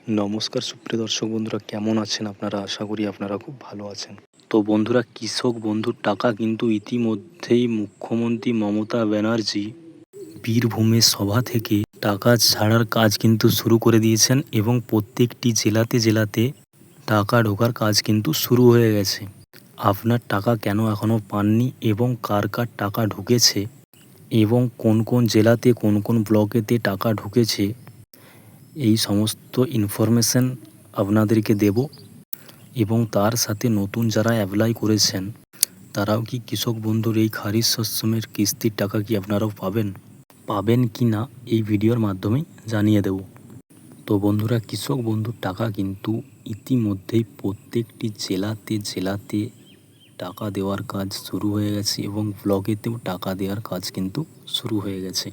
নমস্কার সুপ্রিয় দর্শক বন্ধুরা, কেমন আছেন আপনারা? আশা করি আপনারা খুব ভালো আছেন। তো বন্ধুরা, কৃষক বন্ধুর টাকা কিন্তু ইতিমধ্যেই মুখ্যমন্ত্রী মমতা ব্যানার্জি বীরভূমের সভা থেকে টাকা ছাড়ার কাজ কিন্তু শুরু করে দিয়েছেন এবং প্রত্যেকটি জেলাতে টাকা ঢোকার কাজ কিন্তু শুরু হয়ে গেছে। আপনার টাকা কেন এখনও পাননি এবং কার কার টাকা ঢুকেছে এবং কোন কোন জেলাতে কোন কোন ব্লকেতে টাকা ঢুকেছে, এই সমস্ত ইনফরমেশান আপনাদেরকে দেব। এবং তার সাথে নতুন যারা অ্যাপ্লাই করেছেন তারাও কি কৃষক বন্ধুর এই খারিফ শস্যের কিস্তির টাকা কি আপনারাও পাবেন কি না, এই ভিডিওর মাধ্যমেই জানিয়ে দেব। তো বন্ধুরা, কৃষক বন্ধুর টাকা কিন্তু ইতিমধ্যেই প্রত্যেকটি জেলাতে টাকা দেওয়ার কাজ শুরু হয়ে গেছে এবং ব্লকেতেও টাকা দেওয়ার কাজ কিন্তু শুরু হয়ে গেছে।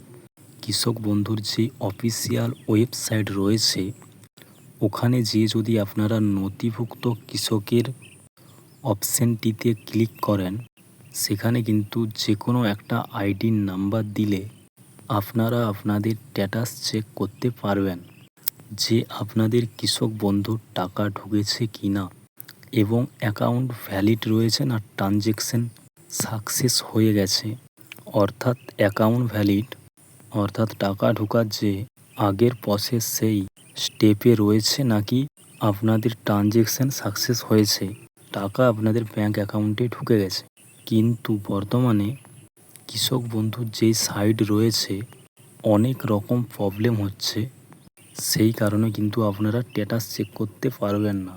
কৃষক বন্ধুর যে অফিসিয়াল ওয়েবসাইট রয়েছে, ওখানে যেয়ে যদি আপনারা নথিভুক্ত কৃষকের অপশানটিতে ক্লিক করেন, সেখানে কিন্তু যে কোনো একটা আইডির নাম্বার দিলে আপনারা আপনাদের স্ট্যাটাস চেক করতে পারবেন যে আপনাদের কৃষক বন্ধুর টাকা ঢুকেছে কি না এবং অ্যাকাউন্ট ভ্যালিড রয়েছে না ট্রানজ্যাকশান সাকসেস হয়ে গেছে। অর্থাৎ অ্যাকাউন্ট ভ্যালিড অর্থাৎ টাকা ঢোকার যে আগের প্রসেস সেই স্টেপে রয়েছে নাকি আপনাদের ট্রানজ্যাকশান সাকসেস হয়েছে, টাকা আপনাদের ব্যাঙ্ক অ্যাকাউন্টে ঢুকে গেছে। কিন্তু বর্তমানে কৃষক বন্ধুর যেই সাইট রয়েছে অনেক রকম প্রবলেম হচ্ছে, সেই কারণে কিন্তু আপনারা স্ট্যাটাস চেক করতে পারবেন না।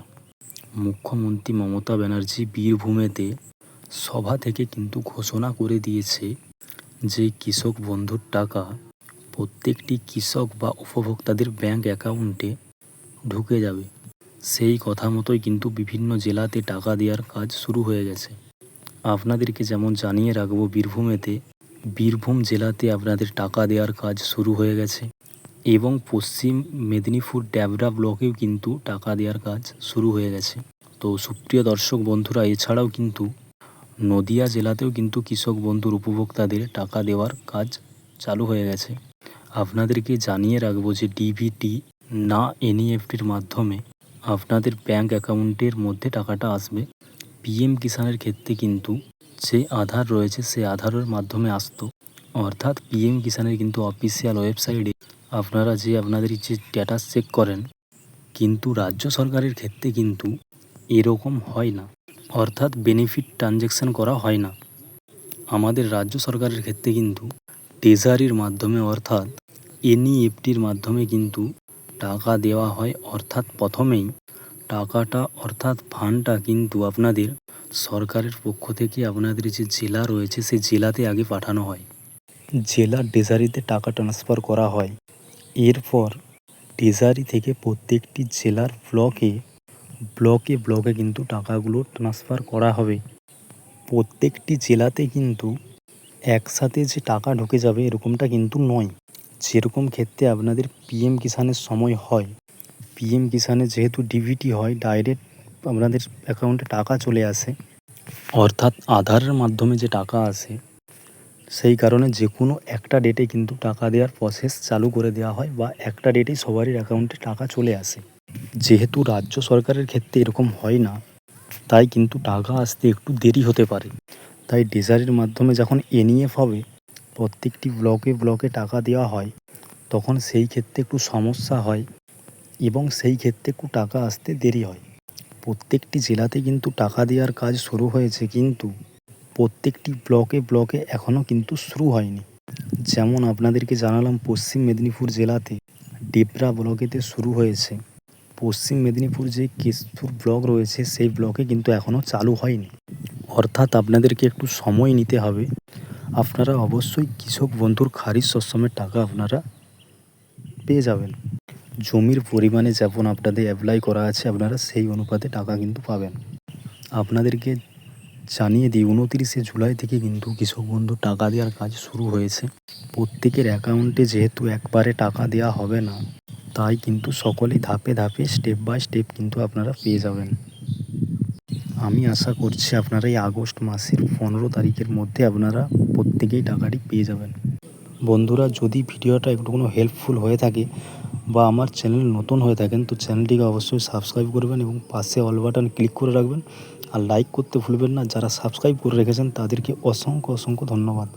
মুখ্যমন্ত্রী মমতা ব্যানার্জি বীরভূমেতে সভা থেকে কিন্তু ঘোষণা করে দিয়েছে যে কৃষক বন্ধুর টাকা প্রত্যেকটি কৃষক বা উপভোক্তাদের ব্যাঙ্ক অ্যাকাউন্টে ঢুকে যাবে। সেই কথা মতোই কিন্তু বিভিন্ন জেলাতে টাকা দেওয়ার কাজ শুরু হয়ে গেছে। আপনাদেরকে যেমন জানিয়ে রাখবো, বীরভূম জেলাতে আপনাদের টাকা দেওয়ার কাজ শুরু হয়ে গেছে এবং পশ্চিম মেদিনীপুর ড্যাবরা ব্লকেও কিন্তু টাকা দেওয়ার কাজ শুরু হয়ে গেছে। তো সুপ্রিয় দর্শক বন্ধুরা, এছাড়াও কিন্তু নদিয়া জেলাতেও কিন্তু কৃষক বন্ধুর উপভোক্তাদের টাকা দেওয়ার কাজ চালু হয়ে গেছে। আপনাদেরকে জানিয়ে রাখবো যে ডিবিটি না এনইএফটির মাধ্যমে আপনাদের ব্যাঙ্ক অ্যাকাউন্টের মধ্যে টাকাটা আসবে। পিএম কিষাণের ক্ষেত্রে কিন্তু যে আধার রয়েছে সেই আধারের মাধ্যমে আসতো। অর্থাৎ পিএম কিষাণের কিন্তু অফিসিয়াল ওয়েবসাইটে আপনারা যে আপনাদের যে স্ট্যাটাস চেক করেন, কিন্তু রাজ্য সরকারের ক্ষেত্রে কিন্তু এরকম হয় না। অর্থাৎ বেনিফিট ট্রানজ্যাকশান করা হয় না। আমাদের রাজ্য সরকারের ক্ষেত্রে কিন্তু ট্রেজারির মাধ্যমে অর্থাৎ এনইএফটির মাধ্যমে কিন্তু টাকা দেওয়া হয়। অর্থাৎ প্রথমেই টাকাটা অর্থাৎ ফান্ডটা কিন্তু আপনাদের সরকারের পক্ষ থেকে আপনাদের যে জেলা রয়েছে সেই জেলাতে আগে পাঠানো হয়, জেলার ট্রেজারিতে টাকা ট্রান্সফার করা হয়। এরপর ট্রেজারি থেকে প্রত্যেকটি জেলার ব্লকে কিন্তু টাকাগুলো ট্রান্সফার করা হবে। প্রত্যেকটি জেলাতে কিন্তু একসাথে যে টাকা ঢুকে যাবে এরকমটা কিন্তু নয়। যেরকম ক্ষেত্রে আপনাদের পিএম কিষাণের সময় হয়, পিএম কিষাণে যেহেতু ডিবিটি হয়, ডাইরেক্ট আপনাদের অ্যাকাউন্টে টাকা চলে আসে। অর্থাৎ আধারের মাধ্যমে যে টাকা আসে, সেই কারণে যে কোনো একটা ডেটে কিন্তু টাকা দেওয়ার প্রসেস চালু করে দেওয়া হয় বা একটা ডেটেই সবারই অ্যাকাউন্টে টাকা চলে আসে। যেহেতু রাজ্য সরকারের ক্ষেত্রে এরকম হয় না, তাই কিন্তু টাকা আসতে একটু দেরি হতে পারে। তাই ট্রেজারির মাধ্যমে যখন এনইএফ হবে, প্রত্যেকটি ব্লকে টাকা দেওয়া হয়, তখন সেই ক্ষেত্রে একটু সমস্যা হয় এবং সেই ক্ষেত্রে একটু টাকা আসতে দেরি হয়। প্রত্যেকটি জেলাতে কিন্তু টাকা দেওয়ার কাজ শুরু হয়েছে, কিন্তু প্রত্যেকটি ব্লকে এখনও কিন্তু শুরু হয়নি। যেমন আপনাদেরকে জানালাম, পশ্চিম মেদিনীপুর জেলাতে ডেবরা ব্লকেতে শুরু হয়েছে। পশ্চিম মেদিনীপুর যে কেশপুর ব্লক রয়েছে সেই ব্লকে কিন্তু এখনও চালু হয়নি। অর্থাৎ আপনাদেরকে একটু সময় নিতে হবে। আপনারা অবশ্যই কৃষক বন্ধুর খারিফ শস্যের টাকা আপনারা পেয়ে যাবেন। জমির পরিমাণে যেমন আপনাদের অ্যাপ্লাই করা আছে, আপনারা সেই অনুপাতে টাকা কিন্তু পাবেন। আপনাদেরকে জানিয়ে দিই, 29শে জুলাই থেকে কিন্তু কৃষক বন্ধু টাকা দেওয়ার কাজ শুরু হয়েছে। প্রত্যেকের অ্যাকাউন্টে যেহেতু একবারে টাকা দেওয়া হবে না, তাই কিন্তু সকলেই ধাপে স্টেপ বাই স্টেপ কিন্তু আপনারা পেয়ে যাবেন। আমি আশা করছি আপনারা এই আগস্ট মাসের 15 তারিখের মধ্যে আপনারা প্রত্যেকেই টাকাটি পেয়ে যাবেন। বন্ধুরা, যদি ভিডিওটা একটু কোনো হেল্পফুল হয়ে থাকে, বা আমার চ্যানেল নতুন হয়ে থাকেন তো চ্যানেলটিকে অবশ্যই সাবস্ক্রাইব করবেন এবং পাশে অল বাটন ক্লিক করে রাখবেন আর লাইক করতে ভুলবেন না। যারা সাবস্ক্রাইব করে রেখেছেন তাদেরকে অসংখ্য ধন্যবাদ।